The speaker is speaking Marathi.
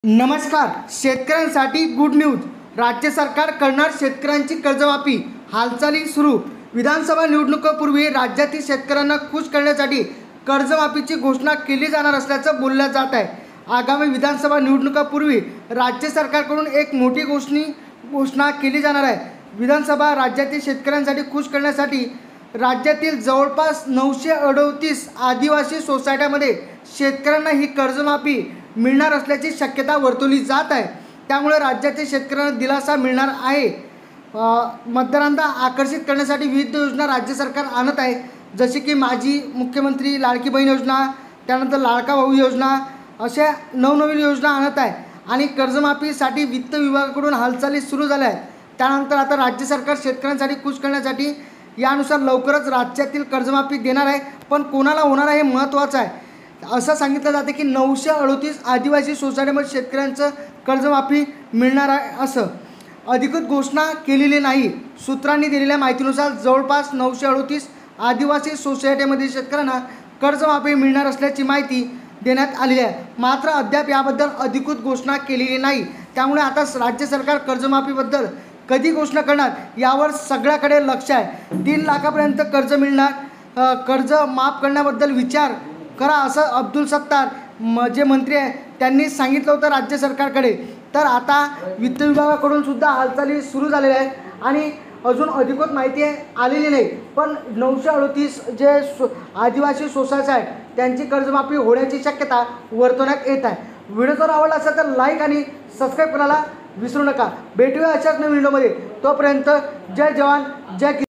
नमस्कार. शेतकऱ्यांसाठी गुड न्यूज. राज्य सरकार करणार शेतकऱ्यांची कर्जमाफी. हालचाली सुरू. विधानसभा निवडणुकीपूर्वी राज्यातील शेतकऱ्यांना खुश करण्यासाठी कर्जमाफीची घोषणा केली जाणार असल्याचं बोललं जात आहे. आगामी विधानसभा निवडणुकीपूर्वी राज्य सरकारकडून एक मोठी घोषणा केली जाणार आहे. विधानसभा राज्यातील शेतकऱ्यांसाठी खुश करण्यासाठी राज्यातील जवळपास 938 आदिवासी सोसायट्यामध्ये शेतकऱ्यांना ही कर्जमाफी मिळणार असल्याची शक्यता वर्तवली जात आहे. त्यामुळे राज्यातील शेतकऱ्यांना दिलासा मिळणार आहे. मतदारांना आकर्षित करण्यासाठी विविध योजना राज्य सरकार आणत आहे, जसे की माजी मुख्यमंत्री लाडकी बहीण योजना, त्यानंतर लाडका भाऊ योजना, अशा नवनवीन योजना आणत आहे. आणि कर्जमाफीसाठी वित्त विभागाकडून हालचाली सुरू झाल्या आहेत. त्यानंतर आता राज्य सरकार शेतकऱ्यांसाठी खुश करण्यासाठी यानुसार लवकरच राज्यातील कर्जमाफी देणार आहे. पण कोणाला होणार आहे हे महत्त्वाचं आहे. असं सांगितलं जाते की 938 आदिवासी सोसायटीमध्ये शेतकऱ्यांचं कर्जमाफी मिळणार आहे. असं अधिकृत घोषणा केलेली नाही. सूत्रांनी दिलेल्या माहितीनुसार जवळपास 938 आदिवासी सोसायटीमध्ये शेतकऱ्यांना कर्जमाफी मिळणार असल्याची माहिती देण्यात आलेली आहे. मात्र अद्याप याबद्दल अधिकृत घोषणा केलेली नाही. त्यामुळे आता राज्य सरकार कर्जमाफीबद्दल कधी घोषणा करणार यावर सगळ्याकडे लक्ष आहे. 3 लाखापर्यंत कर्ज मिळणार. कर्ज माफ करण्याबद्दल विचार करा असं अब्दुल सत्तार जे मंत्री आहे त्यांनी सांगितलं होतं राज्य सरकारकडे. तर आता वित्त विभागाकडून सुद्धा हालचाली सुरू झालेल्या आहेत आणि अजून अधिकृत माहिती आलेली नाही. पण 938 जे आदिवासी सोसायटी आहेत त्यांची कर्जमाफी होण्याची शक्यता वर्तवण्यात येत आहे. व्हिडिओ जर आवडला असेल तर लाईक आणि सबस्क्राईब करायला विसरू नका. भेटूया अशाच नवीन व्हिडिओमध्ये. तोपर्यंत जय जवान जय किसान.